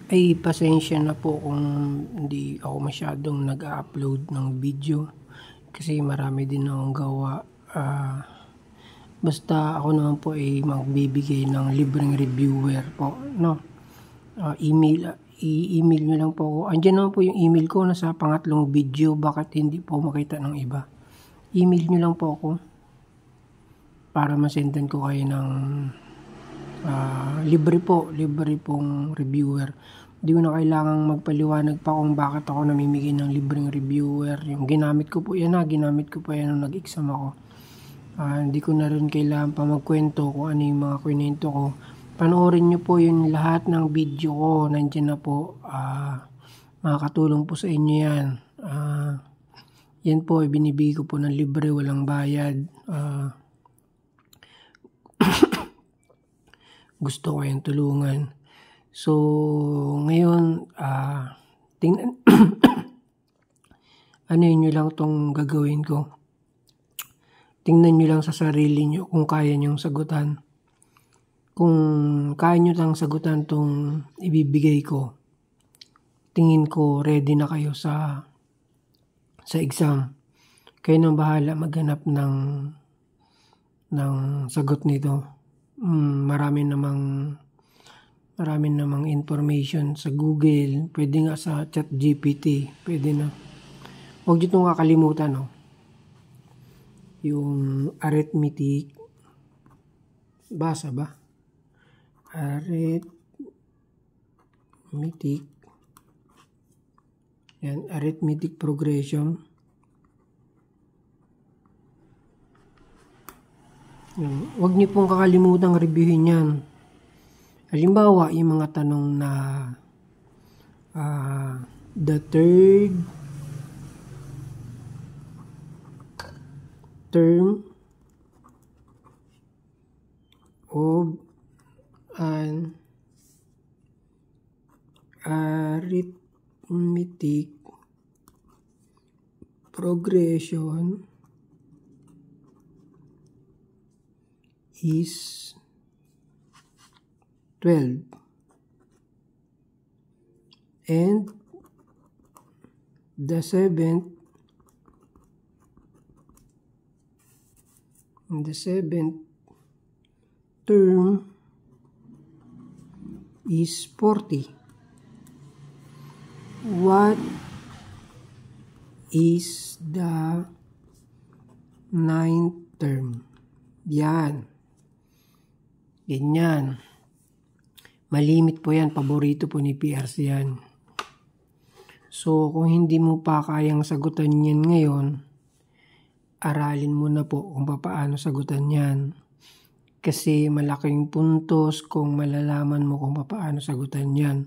Ay, pasensya na po kung hindi ako masyadong nag-upload ng video kasi marami din akong gawa. Basta ako naman po ay magbibigay ng libreng reviewer po, no? I-email nyo lang po ako. Andiyan naman po yung email ko, nasa pangatlong video. Bakit hindi po makita ng iba? Email nyo lang po ako para masendan ko kayo ng libre pong reviewer. Hindi ko na kailangang magpaliwanag pa kung bakit ako namimigay ng libreng reviewer. Yung ginamit ko po yan nung nag-exam ako. Hindi ko na rin kailangan pa magkwento kung ano yung mga kwento ko. Panoorin nyo po yung lahat ng video ko. Nandiyan na po. Makakatulong po sa inyo yan. Yan po, ibinibigay ko po ng libre, walang bayad. Gusto ko yung tulungan. So, ngayon, tingnan, ano nyo lang tong gagawin ko. Tingnan nyo lang sa sarili nyo kung kaya nyong sagutan. Kung kaya nyo lang sagutan tong ibibigay ko, tingin ko ready na kayo sa exam. Kayo nang bahala maghanap ng sagot nito. Marami namang information sa Google, pwede nga sa ChatGPT, pwede na. Huwag nyo itong kakalimutan, no? Yung arithmetic, basa ba? Arithmetic progression. Huwag niyo pong kakalimutan reviewin yan. Halimbawa, yung mga tanong na the third term of an arithmetic progression is 12 and the seventh term is 40. What is the ninth term? Yan. Ganyan. Malimit po yan. Paborito po ni PRC yan. So, kung hindi mo pa kayang sagutan yan ngayon, aralin mo na po kung paano sagutan yan. Kasi malaking puntos kung malalaman mo kung paano sagutan yan.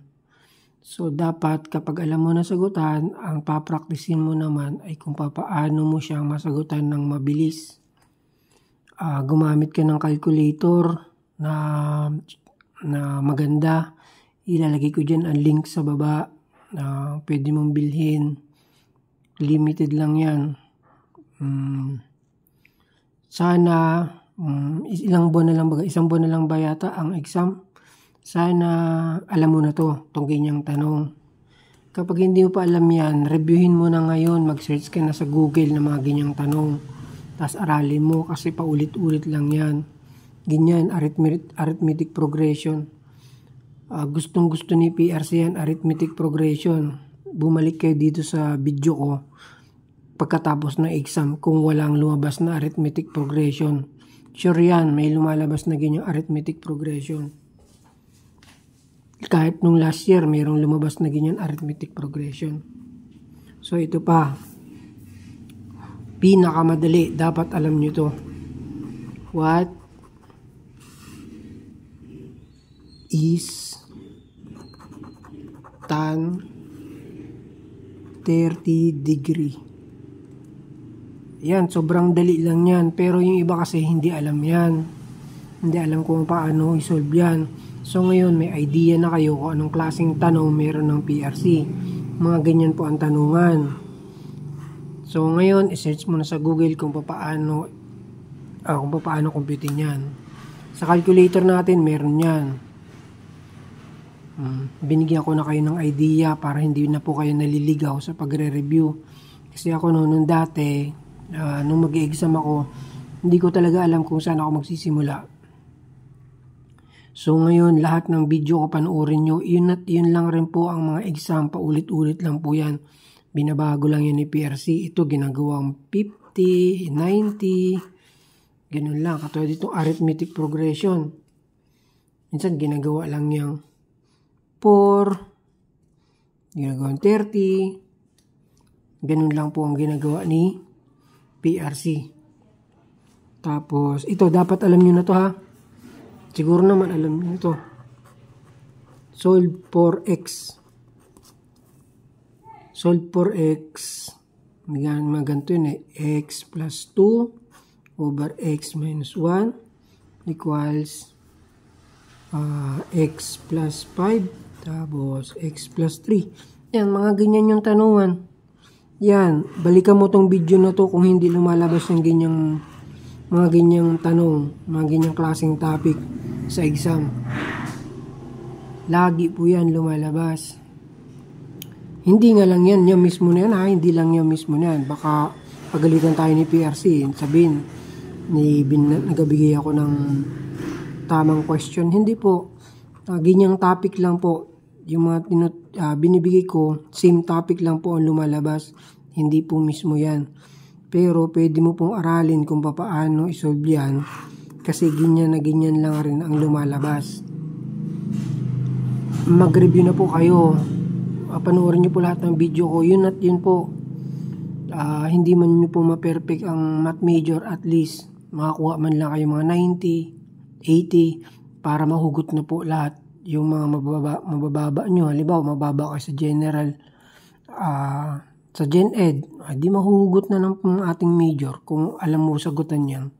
So, dapat kapag alam mo na sagutan, ang papraktisin mo naman ay kung paano mo siyang masagutan ng mabilis. Gumamit ka ng calculator na maganda. Ilalagay ko dyan ang link sa baba na pwede mong bilhin. Limited lang yan. Sana isang buwan na lang ba yata ang exam. Sana alam mo na itong ganyang tanong. Kapag hindi mo pa alam yan, reviewin mo na ngayon. Mag-search ka na sa Google ng mga ganyang tanong. Tapos aralin mo kasi paulit-ulit lang yan. Ganyan, arithmetic progression. Gustong gusto ni PRC yan, arithmetic progression. Bumalik kayo dito sa video ko pagkatapos ng exam kung walang lumabas na arithmetic progression. Sure yan, may lumalabas na ganyang arithmetic progression. Kahit nung last year, mayroong lumabas na ganyan arithmetic progression. So, ito pa. Pinakamadali. Dapat alam nyo to. What is tan 30 degree? Yan, sobrang dali lang yan. Pero yung iba kasi hindi alam yan. Hindi alam kung paano i-solve yan. So ngayon may idea na kayo kung anong klaseng tanong meron ng PRC. Mga ganyan po ang tanungan. So ngayon i-search mo na sa Google kung paano computein yan. Sa calculator natin meron yan. Binigyan ko na kayo ng idea para hindi na po kayo naliligaw sa pagre-review. Kasi ako nung dati, nung mag-exam ako, hindi ko talaga alam kung saan ako magsisimula. So ngayon, lahat ng video ko panoorin nyo, yun lang rin po ang mga exam, paulit-ulit lang po yan. Binabago lang yan ni PRC. Ito ginagawang 50, 90, ganun lang. Katulad itong arithmetic progression. Minsan ginagawa lang yung 4, ginagawang 30, ganun lang po ang ginagawa ni PRC. Tapos, ito, dapat alam nyo na to ha. Siguro naman alam nyo to. Solve for x. Solve for x. Mga ganito yun eh. X plus 2 over x minus 1 equals x plus 5 tapos x plus 3. Yan, mga ganyan yung tanungan. Yan, balikan mo tong video na to kung hindi lumalabas yung mga ganyang tanong, mga ganyang klaseng topic sa exam. Lagi po yan lumalabas. Hindi nga lang yan mismo na yan ha, hindi lang yan mismo na yan. Baka pagalitan tayo ni PRC, sabihin, nagabigay ako ng tamang question. Hindi po, ganyang topic lang po. Yung mga binibigay ko, same topic lang po ang lumalabas. Hindi po mismo yan. Pero pwede mo pong aralin kung paano isolve yan. Kasi ganyan na ganyan lang rin ang lumalabas. Mag-review na po kayo. Panoorin nyo po lahat ng video ko. Yun at yun po. Hindi man nyo po ma-perfect ang math major, at least makakuha man lang kayo mga 90, 80 para mahugot na po lahat. Yung mga mabababa nyo, halimbawa mababa kayo sa general, sa Gen Ed, di mahuhugot na ng ating major kung alam mo sagutan yan.